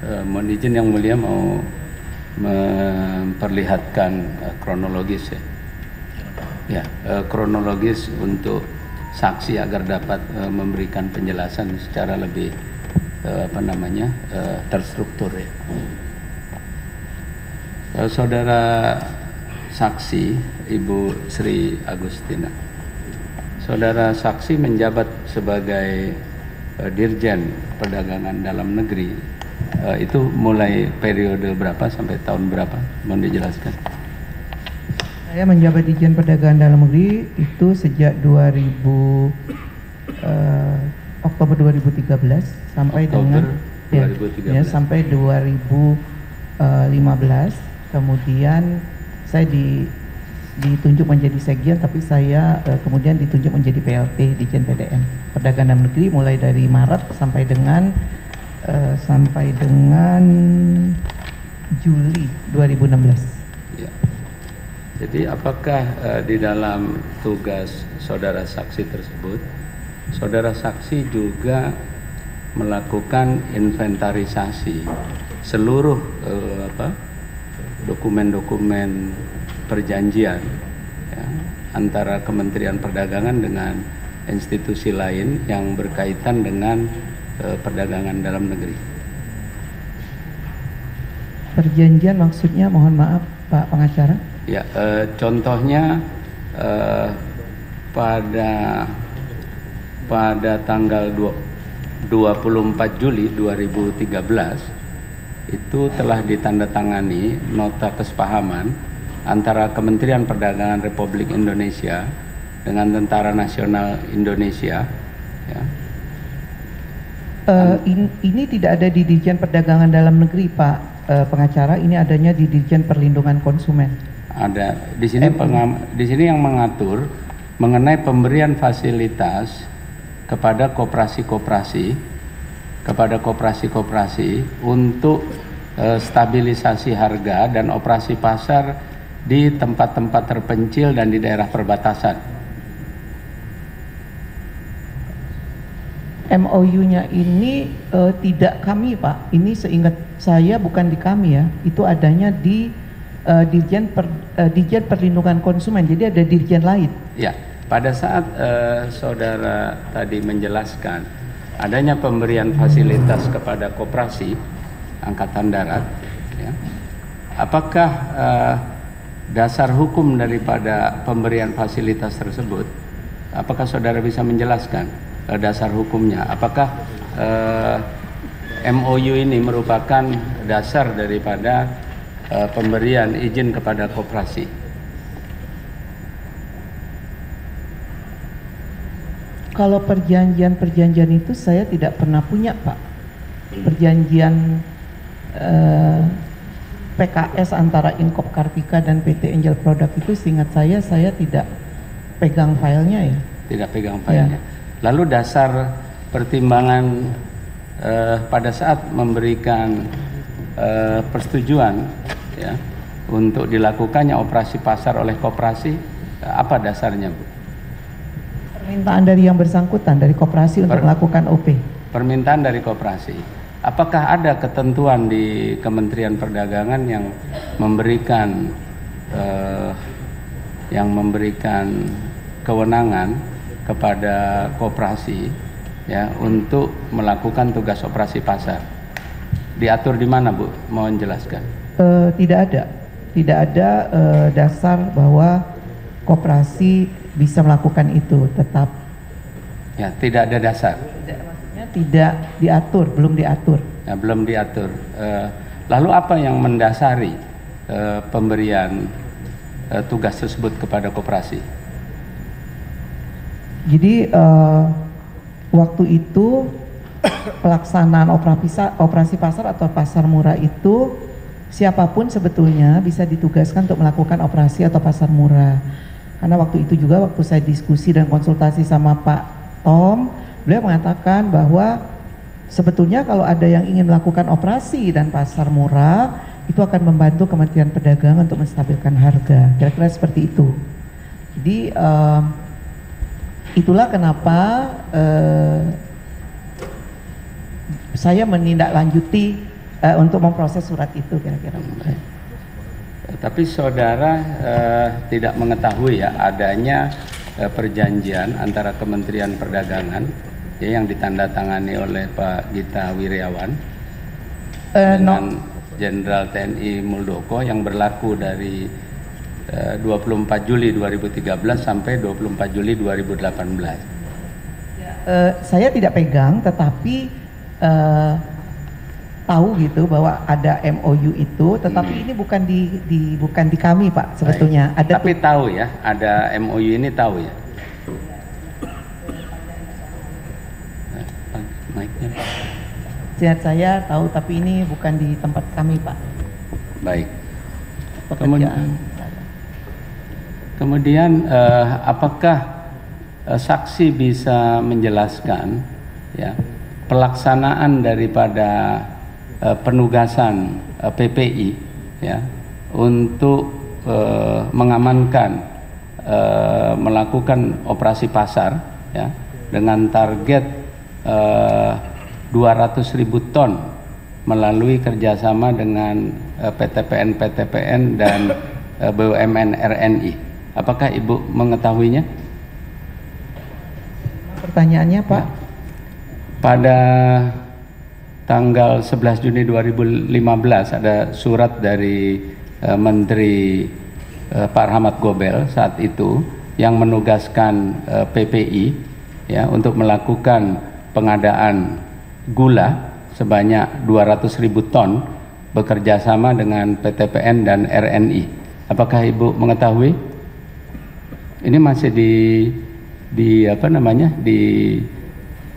Mohon izin Yang Mulia mau memperlihatkan kronologis ya. Ya, kronologis untuk saksi agar dapat memberikan penjelasan secara lebih terstruktur ya. Saudara saksi Ibu Sri Agustina. Saudara saksi menjabat sebagai Dirjen Perdagangan Dalam Negeri. Itu mulai periode berapa sampai tahun berapa? Mohon dijelaskan. Saya menjabat Dirjen Perdagangan Dalam Negeri itu sejak Oktober 2013 sampai Oktober dengan 2013. Ya, sampai 2015. Kemudian saya ditunjuk menjadi sekjen, tapi saya kemudian ditunjuk menjadi PLT Dirjen PDN Perdagangan Dalam Negeri mulai dari Maret sampai dengan Juli 2016. Ya. Jadi apakah di dalam tugas saudara saksi tersebut, saudara saksi juga melakukan inventarisasi seluruh dokumen-dokumen perjanjian ya, antara Kementerian Perdagangan dengan institusi lain yang berkaitan dengan perdagangan dalam negeri? Perjanjian maksudnya, mohon maaf Pak Pengacara? Ya, contohnya pada tanggal 24 Juli 2013 itu telah ditandatangani nota kesepahaman antara Kementerian Perdagangan Republik Indonesia dengan Tentara Nasional Indonesia. Ya. Ini tidak ada di Dirjen Perdagangan Dalam Negeri, Pak Pengacara. Ini adanya di Dirjen Perlindungan Konsumen. Ada di sini di sini yang mengatur mengenai pemberian fasilitas kepada koperasi-koperasi untuk stabilisasi harga dan operasi pasar di tempat-tempat terpencil dan di daerah perbatasan. MOU-nya ini tidak kami, Pak. Ini seingat saya bukan di kami ya. Itu adanya di Dirjen Perlindungan Konsumen. Jadi ada dirjen lain. Ya, pada saat saudara tadi menjelaskan adanya pemberian fasilitas kepada koperasi Angkatan Darat, ya, apakah dasar hukum daripada pemberian fasilitas tersebut, apakah saudara bisa menjelaskan dasar hukumnya? Apakah MOU ini merupakan dasar daripada pemberian izin kepada koperasi? Kalau perjanjian itu saya tidak pernah punya, Pak. Perjanjian PKS antara Inkop Kartika dan PT Angel Product itu seingat saya tidak pegang filenya ya. Tidak pegang filenya. Ya. Lalu dasar pertimbangan pada saat memberikan persetujuan ya untuk dilakukannya operasi pasar oleh koperasi, apa dasarnya, Bu? Permintaan dari yang bersangkutan, dari koperasi untuk melakukan OP. Permintaan dari koperasi. Apakah ada ketentuan di Kementerian Perdagangan yang memberikan kewenangan kepada koperasi ya untuk melakukan tugas operasi pasar? Diatur di mana, Bu? Mohon jelaskan. Tidak ada dasar bahwa koperasi bisa melakukan itu. Tetap ya, tidak ada dasar. Maksudnya tidak diatur, belum diatur. Ya, belum diatur. Lalu apa yang mendasari pemberian tugas tersebut kepada koperasi? Jadi waktu itu pelaksanaan operasi pasar atau pasar murah itu siapapun sebetulnya bisa ditugaskan untuk melakukan operasi atau pasar murah. Karena waktu itu juga waktu saya diskusi dan konsultasi sama Pak Tom, beliau mengatakan bahwa sebetulnya kalau ada yang ingin melakukan operasi dan pasar murah itu akan membantu Kementerian Perdagangan untuk menstabilkan harga. Kira-kira seperti itu. Jadi itulah kenapa saya menindaklanjuti untuk memproses surat itu kira-kira. Baik. Tapi saudara tidak mengetahui ya adanya perjanjian antara Kementerian Perdagangan ya, yang ditandatangani oleh Pak Gita Wirjawan dengan Jenderal TNI Muldoko yang berlaku dari 24 Juli 2013 sampai 24 Juli 2018. Saya tidak pegang, tetapi tahu gitu bahwa ada MOU itu, tetapi ini bukan di kami Pak sebetulnya. Baik. Tapi tahu ya, ada MOU ini tahu ya. Mic-nya. Seingat saya tahu, tapi ini bukan di tempat kami Pak. Baik. Pekerjaan. Kemudian apakah saksi bisa menjelaskan ya pelaksanaan daripada penugasan PPI ya untuk mengamankan melakukan operasi pasar ya dengan target 200.000 ton melalui kerjasama dengan PTPN dan BUMN RNI. Apakah Ibu mengetahuinya? Pertanyaannya Pak? Pada tanggal 11 Juni 2015 ada surat dari Menteri Pak Rahmat Gobel saat itu yang menugaskan PPI ya untuk melakukan pengadaan gula sebanyak 200.000 ton bekerja sama dengan PTPN dan RNI. Apakah Ibu mengetahui? Ini masih di apa namanya?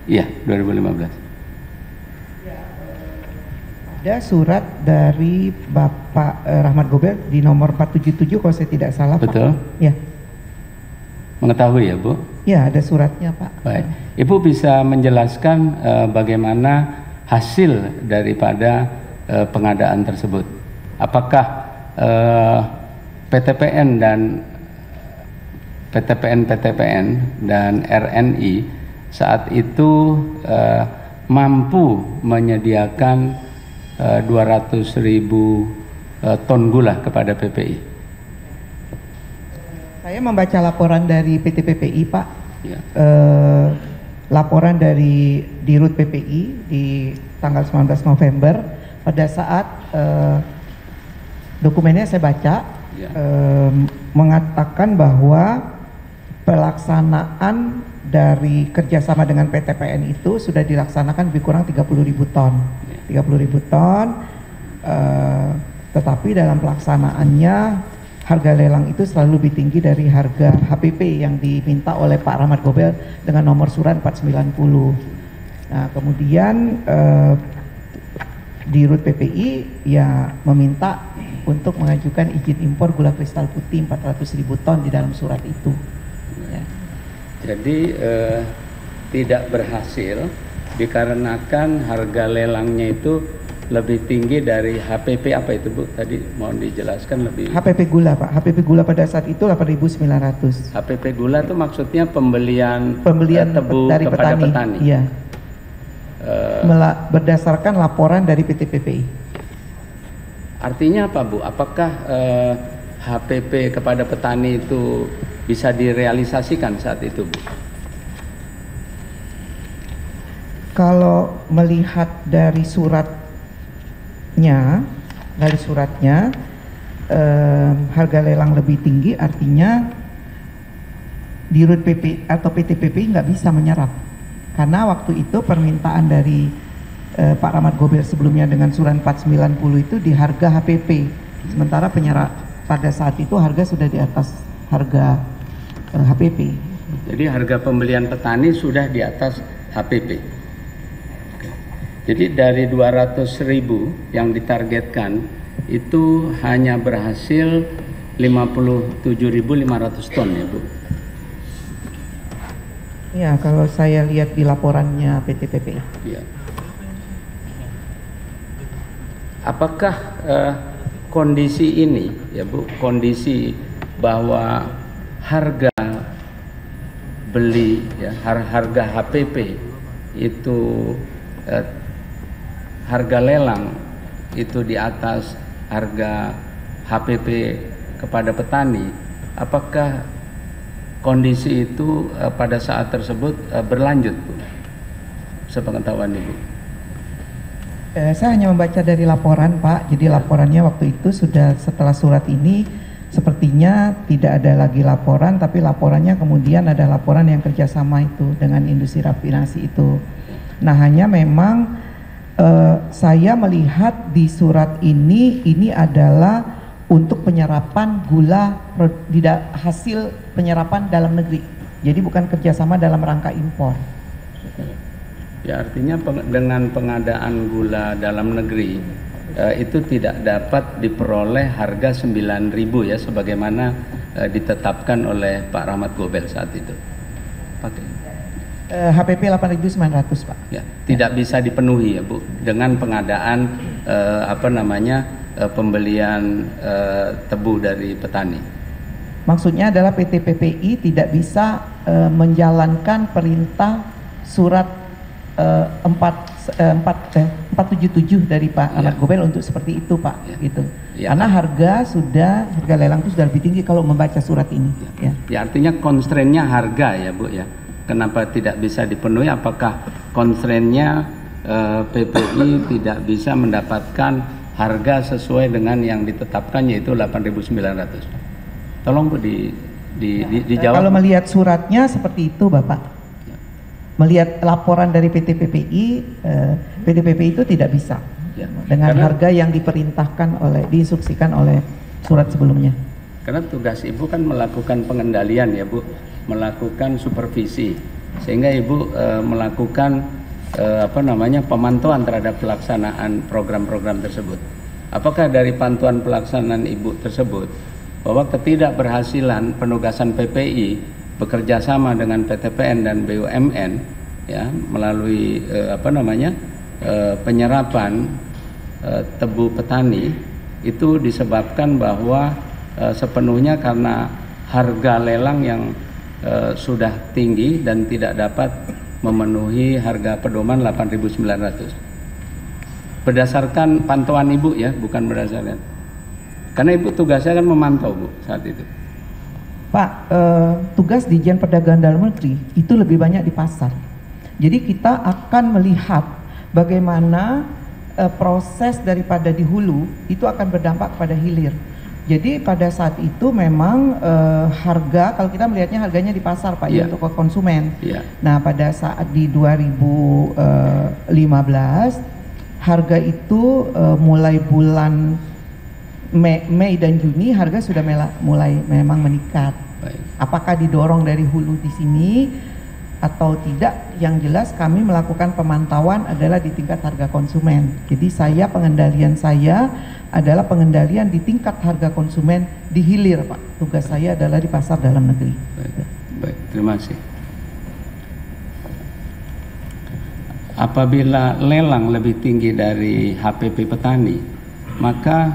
Iya, 2015. Ada surat dari Bapak Rahmat Gobel di nomor 477 kalau saya tidak salah. Betul? Pak. Ya. Mengetahui ya Bu? Ya, ada suratnya Pak. Baik. Ibu bisa menjelaskan bagaimana hasil daripada pengadaan tersebut? Apakah PTPN dan RNI saat itu mampu menyediakan 200.000 ton gula kepada PPI? Saya membaca laporan dari PT PPI Pak, Ya. Laporan dari Dirut PPI di tanggal 19 November pada saat dokumennya saya baca Ya. mengatakan bahwa pelaksanaan dari kerjasama dengan PTPN itu sudah dilaksanakan lebih kurang 30.000 ton. 30.000 ton, tetapi dalam pelaksanaannya harga lelang itu selalu lebih tinggi dari harga HPP yang diminta oleh Pak Rahmat Gobel dengan nomor surat 490. Nah, kemudian Dirut PPI ya meminta untuk mengajukan izin impor gula kristal putih 400.000 ton di dalam surat itu. Ya. Jadi tidak berhasil dikarenakan harga lelangnya itu lebih tinggi dari HPP. Apa itu Bu? Tadi mohon dijelaskan lebih. HPP gula Pak, HPP gula pada saat itu 8.900. HPP gula itu maksudnya pembelian tebu dari kepada petani. Iya. Berdasarkan laporan dari PT PPI. Artinya apa Bu? Apakah HPP kepada petani itu bisa direalisasikan saat itu Bu? Kalau melihat dari suratnya, harga lelang lebih tinggi, artinya Dirut PP atau PT PPI nggak bisa menyerap, karena waktu itu permintaan dari Pak Rahmat Gobel sebelumnya dengan surat 490 itu di harga HPP, sementara penyerap pada saat itu harga sudah di atas harga HPP. Jadi harga pembelian petani sudah di atas HPP. Jadi dari 200.000 yang ditargetkan itu hanya berhasil 57.500 ton ya Bu? Ya, kalau saya lihat di laporannya PT PPI. Ya. Apakah kondisi ini ya Bu, kondisi bahwa harga beli ya, harga HPP itu harga lelang itu di atas harga HPP kepada petani, apakah kondisi itu pada saat tersebut berlanjut, Bu? Sepengetahuan Ibu. Saya hanya membaca dari laporan, Pak. Jadi laporannya waktu itu sudah setelah surat ini sepertinya tidak ada lagi laporan, tapi laporannya kemudian ada laporan yang kerjasama itu dengan industri rafinasi itu. Nah, hanya memang saya melihat di surat ini adalah untuk penyerapan gula hasil penyerapan dalam negeri. Jadi bukan kerjasama dalam rangka impor. Ya, artinya dengan pengadaan gula dalam negeri itu tidak dapat diperoleh harga 9.000 ya, sebagaimana ditetapkan oleh Pak Rahmat Gobel saat itu. Pakai HPP 8.900, Pak. Ya, tidak bisa dipenuhi ya, Bu, dengan pengadaan pembelian tebu dari petani. Maksudnya adalah PT PPI tidak bisa menjalankan perintah surat 477 dari Pak Ahmad Gobel untuk seperti itu, Pak. Gitu. Ya, karena harga lelang itu sudah lebih tinggi kalau membaca surat ini. Ya, artinya constraint-nya harga ya, Bu ya. Kenapa tidak bisa dipenuhi? Apakah constraint-nya PPI tidak bisa mendapatkan harga sesuai dengan yang ditetapkan, yaitu 8.900. Tolong Bu dijawab. Kalau melihat suratnya seperti itu, Bapak. Melihat laporan dari PT PPI, PT PPI itu tidak bisa dengan harga yang diinstruksikan oleh surat sebelumnya. Karena tugas Ibu kan melakukan pengendalian ya, Bu, melakukan supervisi, sehingga Ibu melakukan pemantauan terhadap pelaksanaan program-program tersebut. Apakah dari pantauan pelaksanaan Ibu tersebut bahwa ketidakberhasilan penugasan PPI bekerja sama dengan PTPN dan BUMN ya melalui penyerapan tebu petani itu disebabkan bahwa sepenuhnya karena harga lelang yang sudah tinggi dan tidak dapat memenuhi harga pedoman 8.900. Berdasarkan pantauan Ibu ya, bukan berdasarkan. Karena Ibu tugasnya kan memantau, Bu, saat itu. Pak, tugas Ditjen Perdagangan Dalam Negeri itu lebih banyak di pasar. Jadi kita akan melihat bagaimana proses daripada di hulu itu akan berdampak pada hilir. Jadi pada saat itu memang harga, kalau kita melihatnya harganya di pasar, Pak, ya, untuk konsumen. Nah, pada saat di 2015 harga itu mulai bulan Mei dan Juni harga sudah mulai memang meningkat. Apakah didorong dari hulu di sini atau tidak? Yang jelas kami melakukan pemantauan adalah di tingkat harga konsumen. Jadi pengendalian saya adalah pengendalian di tingkat harga konsumen di hilir, Pak. Tugas saya adalah di pasar dalam negeri. Baik, terima kasih. Apabila lelang lebih tinggi dari HPP petani, maka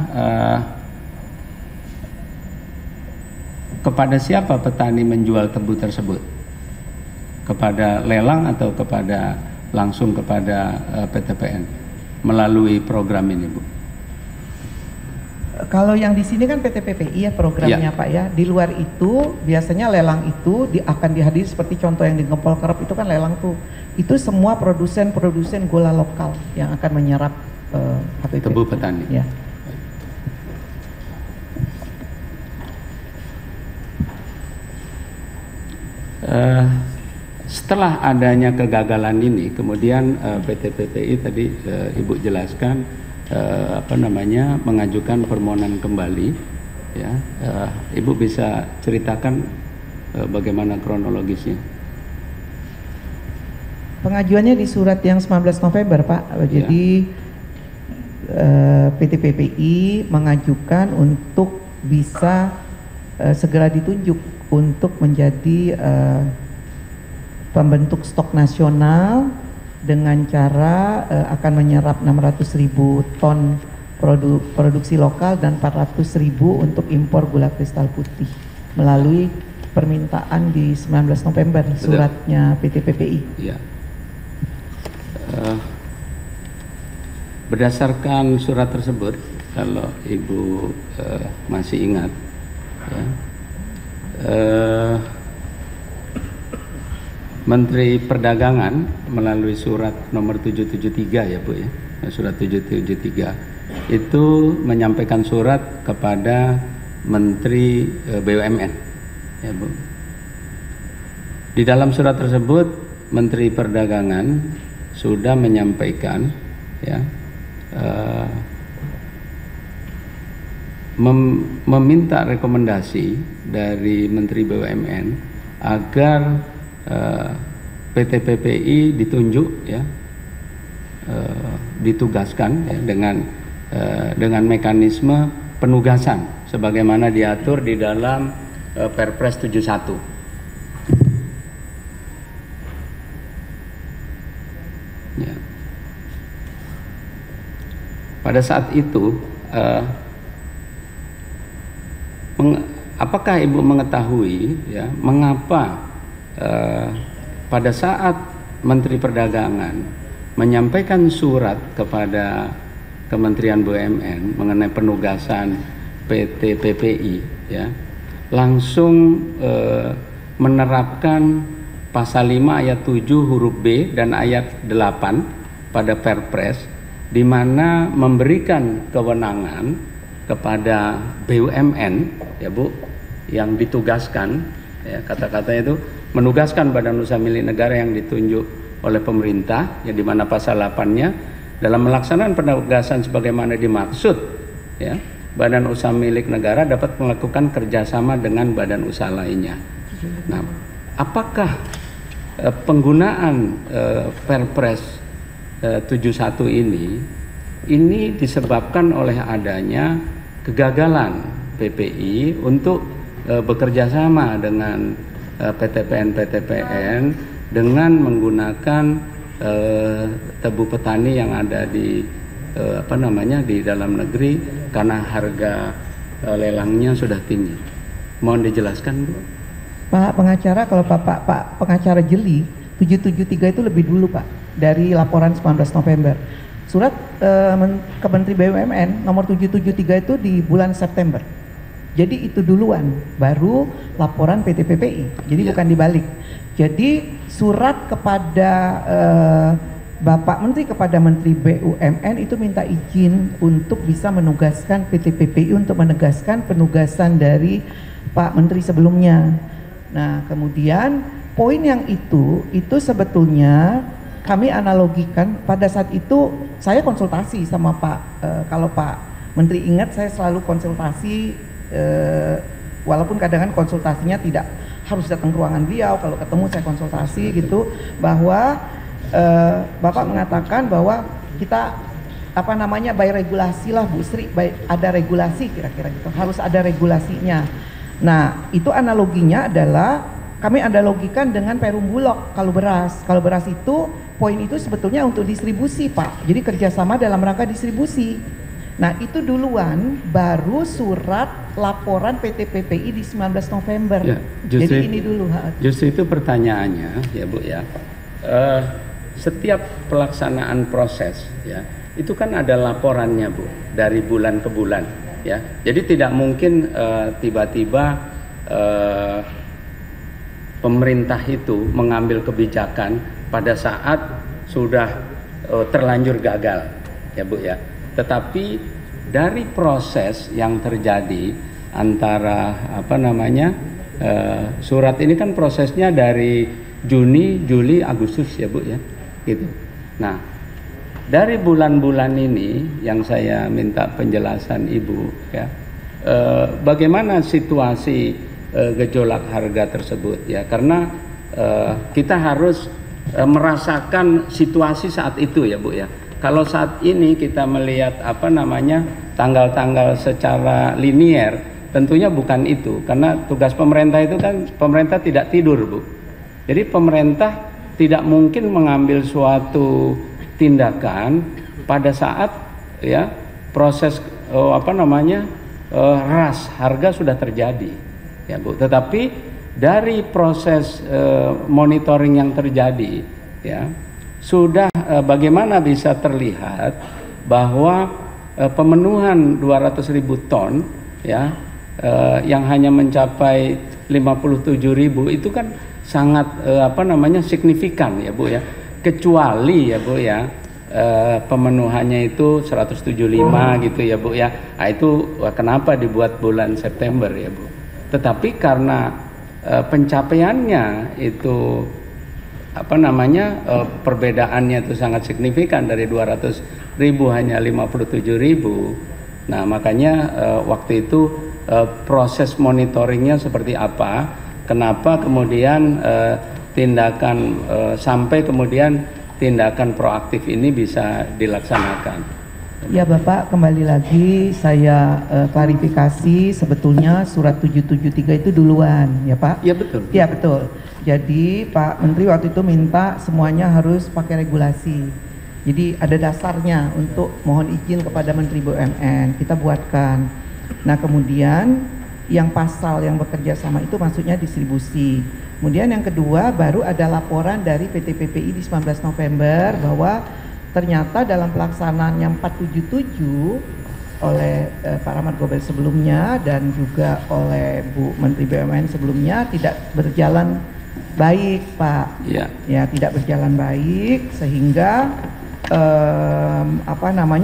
kepada siapa petani menjual tebu tersebut? Kepada lelang atau langsung kepada PTPN melalui program ini, Bu? Kalau yang di sini kan PT PPI ya programnya, Pak ya. Di luar itu biasanya lelang itu akan dihadiri seperti contoh yang di Gempol Kerep itu kan lelang tuh. Itu semua produsen gula lokal yang akan menyerap HPP. Tebu petani. Ya. Setelah adanya kegagalan ini, kemudian PT PPI tadi Ibu jelaskan mengajukan permohonan kembali. Ya, Ibu bisa ceritakan bagaimana kronologisnya? Pengajuannya di surat yang 19 November, Pak. Jadi PT PPI mengajukan untuk bisa segera ditunjuk untuk menjadi pembentuk stok nasional dengan cara akan menyerap 600.000 ton produksi lokal dan 400.000 untuk impor gula kristal putih melalui permintaan di 19 November suratnya PT PPI. Ya. berdasarkan surat tersebut, kalau Ibu masih ingat, ya, Menteri Perdagangan melalui surat nomor 773 ya Bu ya, surat 773 itu menyampaikan surat kepada Menteri BUMN ya Bu. Di dalam surat tersebut Menteri Perdagangan sudah menyampaikan ya meminta rekomendasi dari Menteri BUMN agar PT PPI ditunjuk ya, ditugaskan ya, dengan mekanisme penugasan sebagaimana diatur di dalam Perpres 71. Ya. Pada saat itu apakah Ibu mengetahui ya mengapa pada saat Menteri Perdagangan menyampaikan surat kepada Kementerian BUMN mengenai penugasan PT PPI ya, langsung menerapkan pasal 5 ayat 7 huruf B dan ayat 8 pada Perpres, di mana memberikan kewenangan kepada BUMN ya Bu yang ditugaskan ya, kata-katanya itu menugaskan badan usaha milik negara yang ditunjuk oleh pemerintah, ya di mana pasal 8-nya dalam melaksanakan penugasan sebagaimana dimaksud, ya badan usaha milik negara dapat melakukan kerjasama dengan badan usaha lainnya. Nah, apakah penggunaan Perpres 71 ini disebabkan oleh adanya kegagalan PPI untuk bekerja sama dengan PTPN dengan menggunakan tebu petani yang ada di di dalam negeri karena harga lelangnya sudah tinggi. Mohon dijelaskan Bu. Pak pengacara, kalau Pak pengacara jeli, 773 itu lebih dulu Pak dari laporan 19 November. Surat ke Menteri BUMN nomor 773 itu di bulan September. Jadi itu duluan, baru laporan PT PPI. Jadi bukan dibalik. Jadi surat kepada Bapak Menteri kepada Menteri BUMN itu minta izin untuk bisa menugaskan PT PPI untuk menegaskan penugasan dari Pak Menteri sebelumnya. Nah kemudian poin yang itu sebetulnya kami analogikan pada saat itu saya konsultasi sama Pak, kalau Pak Menteri ingat saya selalu konsultasi, walaupun kadang-kadang konsultasinya tidak harus datang ke ruangan beliau, kalau ketemu saya konsultasi gitu, bahwa Bapak mengatakan bahwa kita by regulasi lah Bu Sri, ada regulasi kira-kira gitu, harus ada regulasinya. Nah itu analoginya adalah kami analogikan dengan Perum Bulog kalau beras itu poin itu sebetulnya untuk distribusi Pak, jadi kerjasama dalam rangka distribusi. Nah itu duluan, baru surat laporan PT PPI di 19 November. Ya, jadi ini dulu. Justru itu pertanyaannya ya Bu ya. Setiap pelaksanaan proses ya, itu kan ada laporannya Bu, dari bulan ke bulan ya. Jadi tidak mungkin tiba-tiba pemerintah itu mengambil kebijakan pada saat sudah terlanjur gagal ya Bu ya. Tetapi dari proses yang terjadi antara surat ini kan prosesnya dari Juni, Juli, Agustus ya Bu ya, gitu. Nah dari bulan-bulan ini yang saya minta penjelasan Ibu ya, bagaimana situasi gejolak harga tersebut ya, karena kita harus merasakan situasi saat itu ya Bu ya. Kalau saat ini kita melihat tanggal-tanggal secara linier, tentunya bukan itu, karena tugas pemerintah itu kan pemerintah tidak tidur Bu. Jadi pemerintah tidak mungkin mengambil suatu tindakan pada saat ya proses ras harga sudah terjadi ya Bu. Tetapi dari proses monitoring yang terjadi ya, sudah bagaimana bisa terlihat bahwa pemenuhan 200.000 ton ya yang hanya mencapai 57.000 itu kan sangat signifikan ya Bu ya, kecuali ya Bu ya pemenuhannya itu 175 gitu ya Bu ya. Nah, itu kenapa dibuat bulan September ya Bu. Tetapi karena pencapaiannya itu perbedaannya itu sangat signifikan, dari 200.000 hanya 57.000. Nah, makanya waktu itu proses monitoringnya seperti apa, kenapa kemudian tindakan sampai kemudian tindakan proaktif ini bisa dilaksanakan. Ya Bapak, kembali lagi saya klarifikasi, sebetulnya surat 773 itu duluan ya Pak? Iya betul. Iya betul. Jadi Pak Menteri waktu itu minta semuanya harus pakai regulasi. Jadi ada dasarnya untuk mohon izin kepada Menteri BUMN, kita buatkan. Nah kemudian yang pasal yang bekerja sama itu maksudnya distribusi. Kemudian yang kedua baru ada laporan dari PT PPI di 19 November bahwa ternyata dalam pelaksanaan yang 477 oleh Pak Rahmat Gobel sebelumnya dan juga oleh Bu Menteri BUMN sebelumnya tidak berjalan baik Pak. Ya tidak berjalan baik, sehingga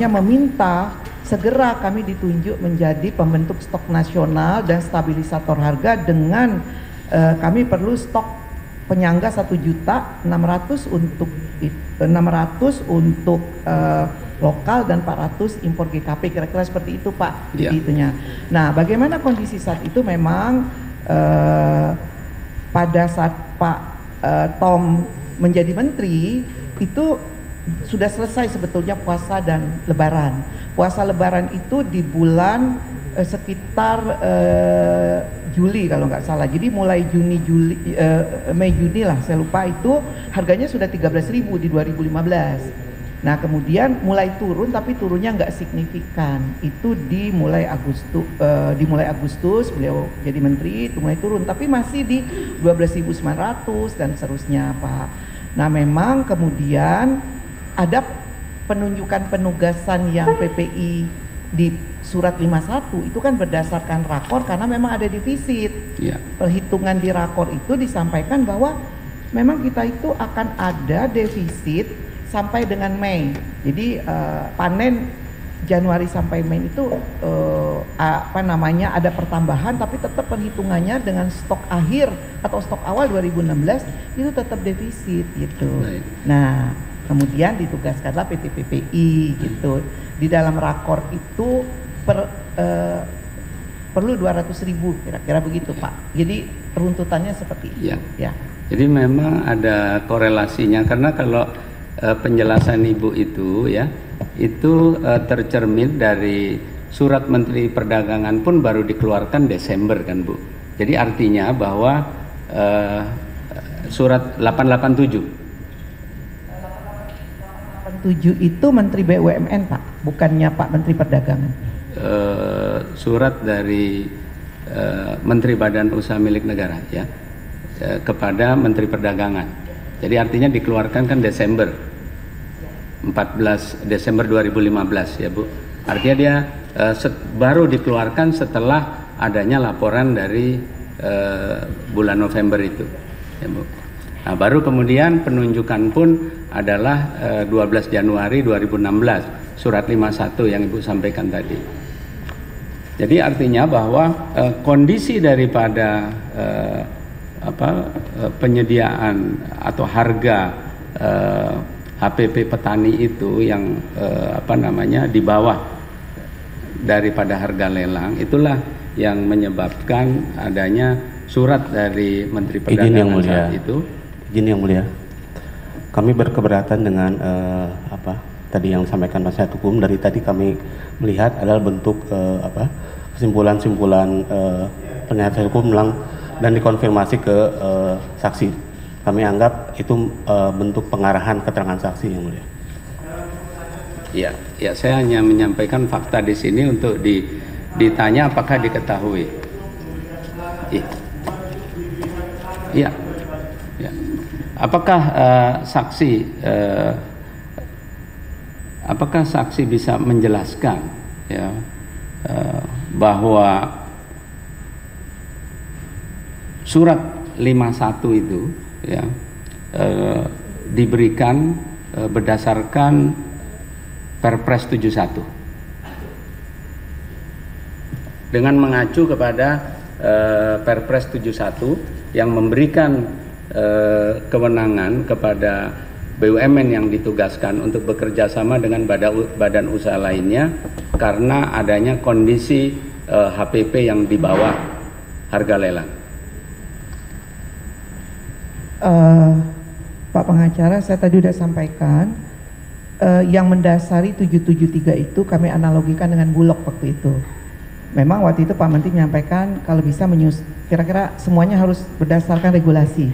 meminta segera kami ditunjuk menjadi pembentuk stok nasional dan stabilisator harga dengan kami perlu stok penyangga 1.600.000 untuk lokal dan 400 impor GKP, kira-kira seperti itu Pak. Itunya. Nah, bagaimana kondisi saat itu memang pada saat Pak Tom menjadi menteri itu sudah selesai sebetulnya puasa dan lebaran. Puasa lebaran itu di bulan sekitar Juli kalau nggak salah. Jadi mulai Mei Juni lah saya lupa, itu harganya sudah 13.000 di 2015. Nah kemudian mulai turun, tapi turunnya nggak signifikan. Itu dimulai Agustus beliau jadi menteri itu mulai turun, tapi masih di 12.900 dan seterusnya Pak. Nah memang kemudian ada penunjukan penugasan yang PPI di surat 51 itu kan berdasarkan rakor karena memang ada defisit. Perhitungan di rakor itu disampaikan bahwa memang kita itu akan ada defisit sampai dengan Mei. Jadi panen Januari sampai Mei itu ada pertambahan, tapi tetap perhitungannya dengan stok akhir atau stok awal 2016 itu tetap defisit gitu. Nah kemudian ditugaskanlah PT PPI gitu. Di dalam rakor itu perlu 200.000 kira-kira begitu Pak. Jadi peruntutannya seperti itu. Ya. Jadi memang ada korelasinya, karena kalau penjelasan Ibu itu ya, itu tercermin dari surat Menteri Perdagangan pun baru dikeluarkan Desember kan Bu. Jadi artinya bahwa surat 887 itu Menteri BUMN Pak, bukannya Pak Menteri Perdagangan. Surat dari Menteri Badan Usaha Milik Negara ya kepada Menteri Perdagangan. Jadi artinya dikeluarkan kan Desember 14 Desember 2015 ya Bu. Artinya dia baru dikeluarkan setelah adanya laporan dari bulan November itu ya Bu. Nah, baru kemudian penunjukan pun adalah 12 Januari 2016 surat 51 yang Ibu sampaikan tadi. Jadi artinya bahwa kondisi daripada penyediaan atau harga HPP petani itu yang di bawah daripada harga lelang, itulah yang menyebabkan adanya surat dari Menteri Perdagangan saat itu. Izin yang mulia, kami berkeberatan dengan tadi yang disampaikan nasihat hukum. Dari tadi kami melihat adalah bentuk kesimpulan-simpulan penasihat hukum dan dikonfirmasi ke saksi. Kami anggap itu bentuk pengarahan keterangan saksi yang mulia. Ya, saya hanya menyampaikan fakta di sini untuk ditanya apakah diketahui. Iya. Apakah saksi apakah saksi bisa menjelaskan ya bahwa surat 51 itu ya diberikan berdasarkan Perpres 71 dengan mengacu kepada Perpres 71 yang memberikan kewenangan kepada BUMN yang ditugaskan untuk bekerja sama dengan badan usaha lainnya karena adanya kondisi HPP yang di bawah harga lelang. Pak pengacara, saya tadi sudah sampaikan yang mendasari 773 itu kami analogikan dengan Bulog waktu itu. Memang waktu itu Pak Menteri menyampaikan kalau bisa kira-kira semuanya harus berdasarkan regulasi.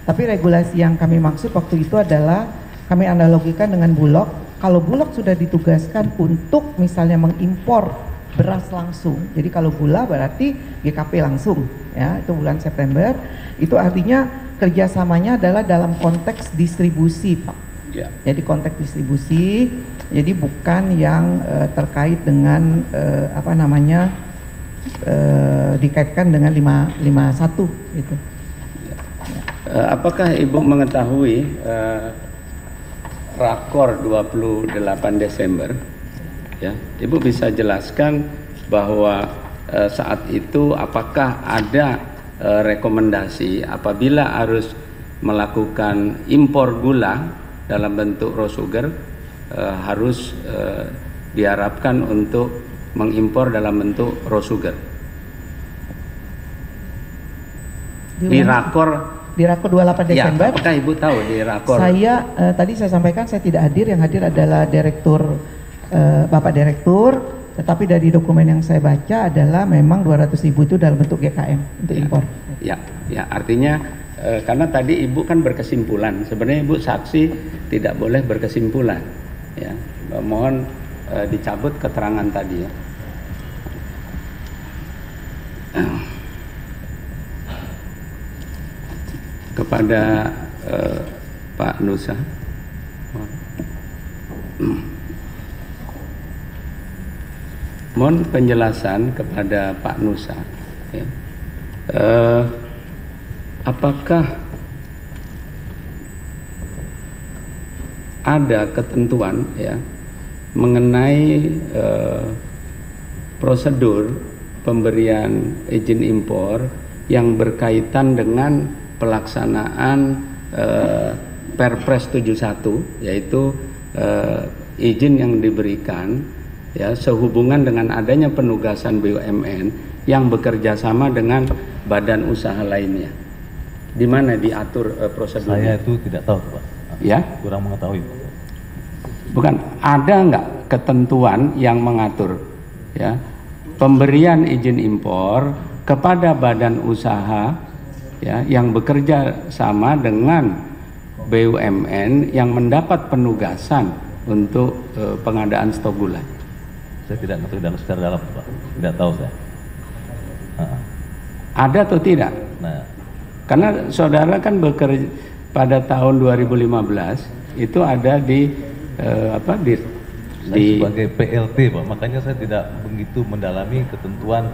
Tapi regulasi yang kami maksud waktu itu adalah kami analogikan dengan Bulog. Kalau Bulog sudah ditugaskan untuk misalnya mengimpor beras langsung, jadi kalau gula berarti GKP langsung, ya itu bulan September. Itu artinya kerjasamanya adalah dalam konteks distribusi, Pak. Ya. Jadi konteks distribusi, jadi bukan yang terkait dengan dikaitkan dengan 551 gitu. Apakah Ibu mengetahui rakor 28 Desember? Ya, Ibu bisa jelaskan bahwa saat itu apakah ada rekomendasi apabila harus melakukan impor gula dalam bentuk raw sugar harus diharapkan untuk mengimpor dalam bentuk raw sugar. Di rakor 28 Desember. Ya, apakah Ibu tahu di rakor? Saya tadi saya sampaikan saya tidak hadir, yang hadir adalah direktur Bapak Direktur, tetapi dari dokumen yang saya baca adalah memang 200.000 itu dalam bentuk GKM untuk impor. Ya, artinya karena tadi Ibu kan berkesimpulan, sebenarnya Ibu saksi tidak boleh berkesimpulan. Ya, mohon dicabut keterangan tadi ya. Kepada Pak Nusa, mohon penjelasan kepada Pak Nusa. Ya. Apakah ada ketentuan ya mengenai prosedur pemberian izin impor yang berkaitan dengan pelaksanaan Perpres 71, yaitu izin yang diberikan ya sehubungan dengan adanya penugasan BUMN yang bekerja sama dengan badan usaha lainnya. Di mana diatur prosedurnya? Saya itu tidak tahu, Pak. Ya? Kurang mengetahui, Pak. Bukan, ada nggak ketentuan yang mengatur ya pemberian izin impor kepada badan usaha ya yang bekerja sama dengan BUMN yang mendapat penugasan untuk pengadaan stok gula? Saya tidak ngerti dalam secara dalam, Pak. Tidak tahu saya. Ada atau tidak? Nah, karena saudara kan bekerja pada tahun 2015 itu ada di saya sebagai PLT, Pak, makanya saya tidak begitu mendalami ketentuan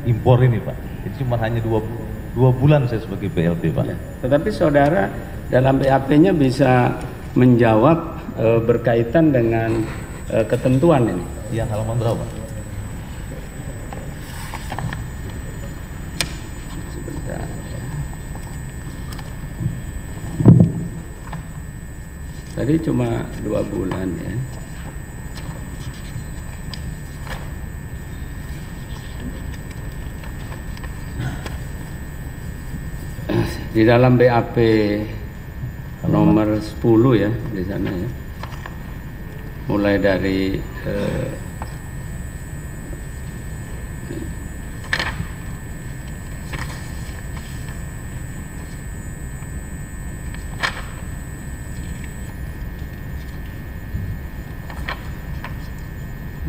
impor ini, Pak. Jadi cuma hanya dua bulan saya sebagai PLT, Pak. Ya, tetapi saudara dalam BAP-nya bisa menjawab berkaitan dengan ketentuan ini. Yang halaman berapa, Pak? Sebentar. Tadi cuma 2 bulan ya. Di dalam BAP nomor 10 ya di sana ya. Mulai dari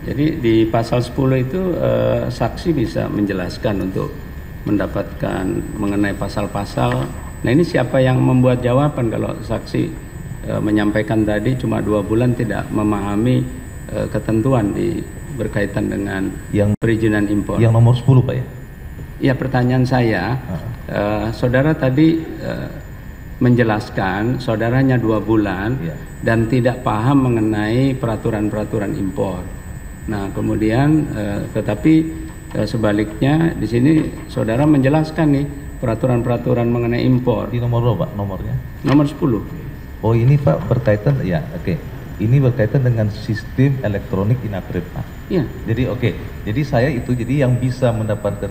jadi di pasal 10 itu saksi bisa menjelaskan untuk mendapatkan mengenai pasal-pasal. Nah, ini siapa yang membuat jawaban kalau saksi menyampaikan tadi cuma 2 bulan tidak memahami ketentuan berkaitan dengan Yang perizinan impor. Yang nomor 10 Pak ya? Ya, pertanyaan saya, saudara tadi menjelaskan saudaranya 2 bulan Ya. dan tidak paham mengenai peraturan-peraturan impor. Nah, kemudian tetapi sebaliknya di sini saudara menjelaskan nih peraturan-peraturan mengenai impor. Di nomor berapa Pak nomornya? Nomor 10. Oh ini Pak berkaitan, ya oke. Ini berkaitan dengan sistem elektronik Inatrade Pak. Iya. Jadi oke, jadi saya itu jadi yang bisa mendapatkan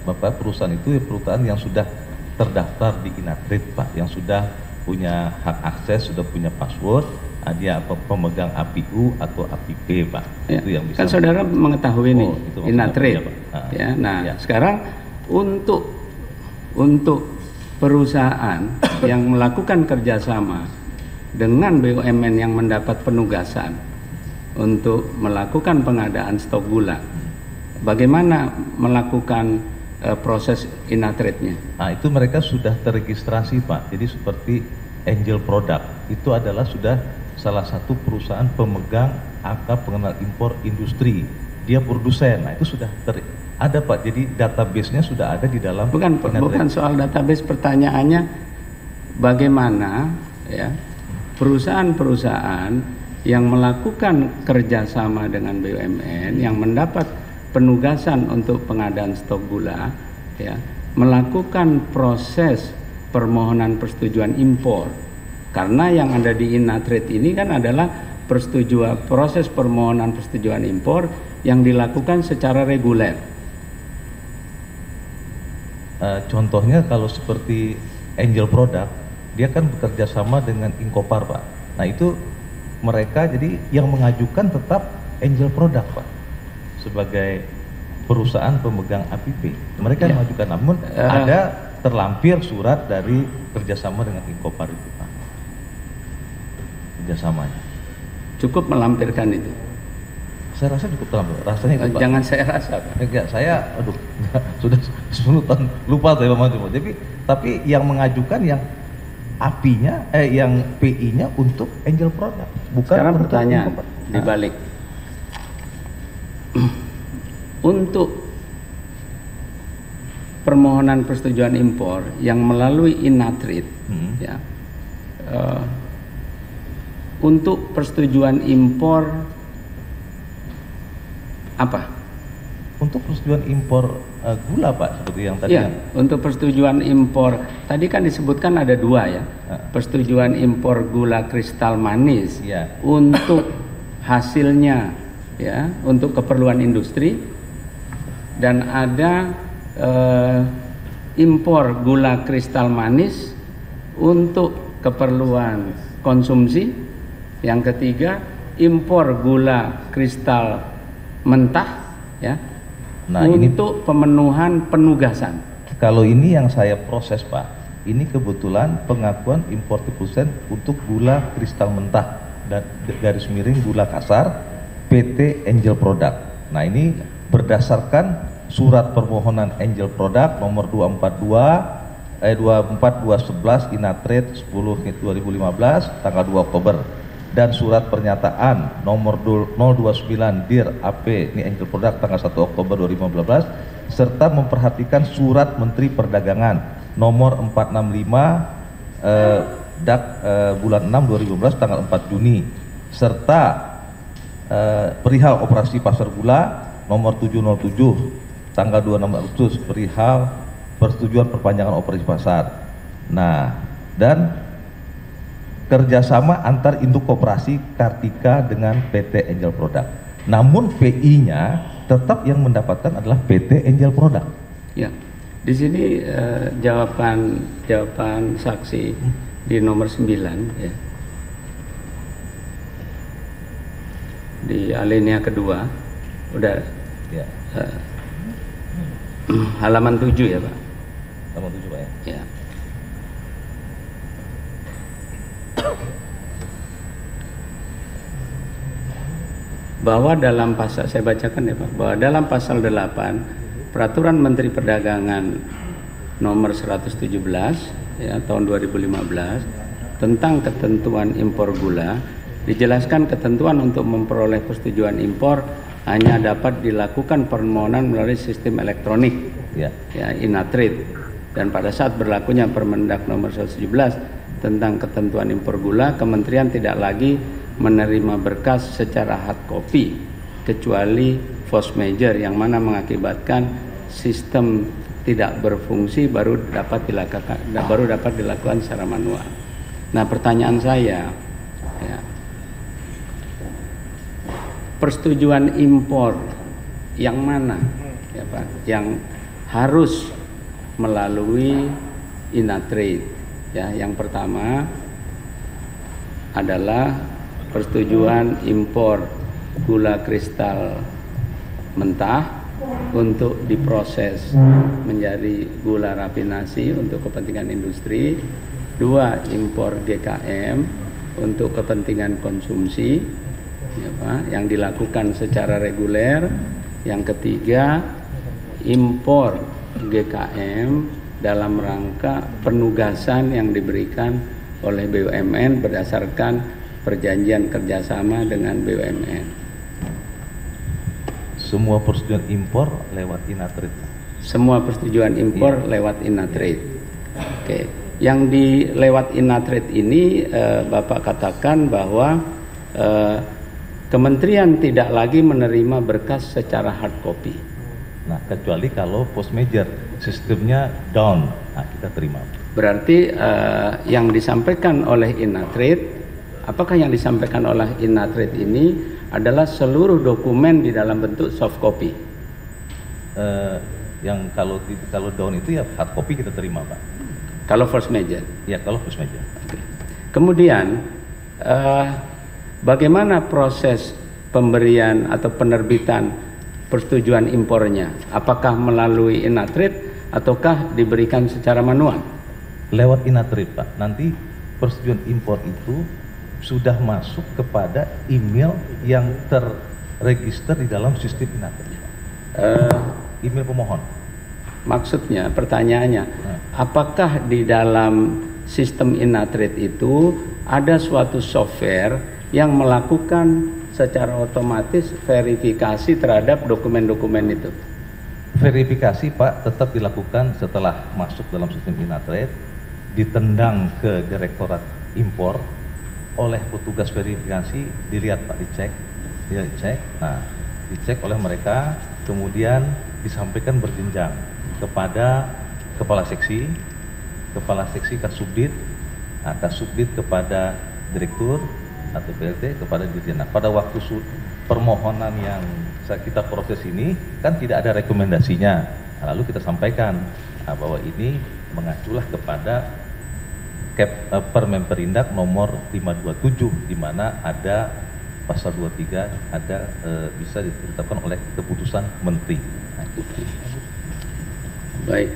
Bapak perusahaan itu ya perusahaan yang sudah terdaftar di Inatrade Pak, yang sudah punya hak akses, sudah punya password, dia pemegang APU atau APP Pak. Ya. Itu yang bisa. Kan saudara mengetahui nih itu maksudnya Inatrade. Pak, ya, Pak. Ya. Nah, Ya. sekarang untuk perusahaan yang melakukan kerjasama dengan BUMN yang mendapat penugasan untuk melakukan pengadaan stok gula, bagaimana melakukan proses Inatrade-nya? Nah itu mereka sudah terregistrasi Pak, jadi seperti Angel Product, itu adalah sudah salah satu perusahaan pemegang angka pengenal impor industri, dia produsen, nah itu sudah ada Pak, jadi database-nya sudah ada di dalam Bukan soal database, pertanyaannya bagaimana ya perusahaan-perusahaan yang melakukan kerjasama dengan BUMN yang mendapat penugasan untuk pengadaan stok gula ya melakukan proses permohonan persetujuan impor, karena yang ada di Inatrade ini kan adalah proses permohonan persetujuan impor yang dilakukan secara reguler. Contohnya kalau seperti Angel Product, dia kan bekerja sama dengan Inkopar Pak. Nah itu mereka jadi yang mengajukan tetap Angel Product Pak sebagai perusahaan pemegang APP. Mereka yang mengajukan, namun ada terlampir surat dari kerjasama dengan Inkopar itu Pak. Kerjasamanya. Cukup melampirkan itu. Saya rasa cukup terlampir. Rasanya itu Pak. Jangan saya rasa Pak. Enggak, saya sudah 10 tahun lupa saya Pak. Tapi yang mengajukan yang API-nya yang PI-nya untuk Angel Product, bukan. Sekarang pertanyaan dibalik. Untuk permohonan persetujuan impor yang melalui Inatrade ya, untuk persetujuan impor apa? Untuk persetujuan impor gula Pak, seperti yang tadi. Ya, untuk persetujuan impor tadi kan disebutkan ada 2 ya. Persetujuan impor gula kristal manis ya. Untuk hasilnya ya, untuk keperluan industri, dan ada impor gula kristal manis untuk keperluan konsumsi. Yang ketiga, impor gula kristal mentah ya. Nah, untuk pemenuhan penugasan. Kalau ini yang saya proses Pak, ini kebetulan pengakuan imported produsen untuk gula kristal mentah dan garis miring gula kasar PT Angel Product. Nah ini berdasarkan surat permohonan Angel Product nomor 24211 Inatrade 10/2015 tanggal 2 Oktober dan surat pernyataan nomor 029 Dir AP ini Angel Product tanggal 1 Oktober 2015 serta memperhatikan surat Menteri Perdagangan nomor 465 DAK bulan 6 2015 tanggal 4 Juni serta perihal operasi pasar gula nomor 707 tanggal 26 Agustus perihal persetujuan perpanjangan operasi pasar. Nah, dan kerjasama antar induk koperasi Kartika dengan PT Angel Product. Namun PI-nya tetap yang mendapatkan adalah PT Angel Product. Ya, di sini jawaban saksi di nomor 9 ya. Di alinea kedua udah Ya. Halaman 7 ya Pak. Halaman 7 Pak ya. Ya. Bahwa dalam pasal, saya bacakan ya Pak, bahwa dalam pasal 8 Peraturan Menteri Perdagangan nomor 117 ya tahun 2015 tentang ketentuan impor gula Dijelaskan ketentuan untuk memperoleh persetujuan impor hanya dapat dilakukan permohonan melalui sistem elektronik, Ya. ya, e-NATRID. Dan pada saat berlakunya Permendak nomor 117 tentang ketentuan impor gula, Kementerian tidak lagi menerima berkas secara hard copy kecuali force major yang mana mengakibatkan sistem tidak berfungsi baru dapat dilakukan secara manual. Nah, pertanyaan saya, ya, persetujuan impor yang mana, ya Pak, yang harus melalui e-NATRID? Ya, yang pertama adalah persetujuan impor gula kristal mentah untuk diproses menjadi gula rafinasi untuk kepentingan industri. 2, impor GKM untuk kepentingan konsumsi, ya Pak, yang dilakukan secara reguler. Yang ketiga, impor GKM dalam rangka penugasan yang diberikan oleh BUMN berdasarkan perjanjian kerjasama dengan BUMN. Semua persetujuan impor lewat e-NATRID. Semua persetujuan impor lewat e-NATRID. Oke, yang di lewat e-NATRID ini Bapak katakan bahwa Kementerian tidak lagi menerima berkas secara hard copy. Nah, kecuali kalau post major sistemnya down, nah kita terima. Berarti yang disampaikan oleh e-NATRID, apakah yang disampaikan oleh e-NATRID ini adalah seluruh dokumen di dalam bentuk soft copy? Yang kalau down itu ya hard copy kita terima, Pak. Kalau force major? Ya, kalau force major. Kemudian bagaimana proses pemberian atau penerbitan persetujuan impornya? Apakah melalui e-NATRID ataukah diberikan secara manual? Lewat e-NATRID, Pak. Nanti persetujuan impor itu sudah masuk kepada email yang terregister di dalam sistem e-NATRID. Email pemohon. Maksudnya, pertanyaannya, apakah di dalam sistem e-NATRID itu ada suatu software yang melakukan secara otomatis verifikasi terhadap dokumen-dokumen itu? Verifikasi, Pak, tetap dilakukan setelah masuk dalam sistem e-NATRID, ditendang ke Direktorat Impor oleh petugas verifikasi, dilihat, Pak, dicek, nah dicek oleh mereka, kemudian disampaikan berjenjang kepada kepala seksi Kasubdit, nah, Kasubdit kepada direktur atau PLT kepada dirjen. Nah, pada waktu permohonan yang kita proses ini kan tidak ada rekomendasinya, nah, lalu kita sampaikan bahwa ini mengaculah kepada Permenperindak nomor 527 di mana ada pasal 23 ada bisa ditetapkan oleh keputusan menteri. Nah, baik.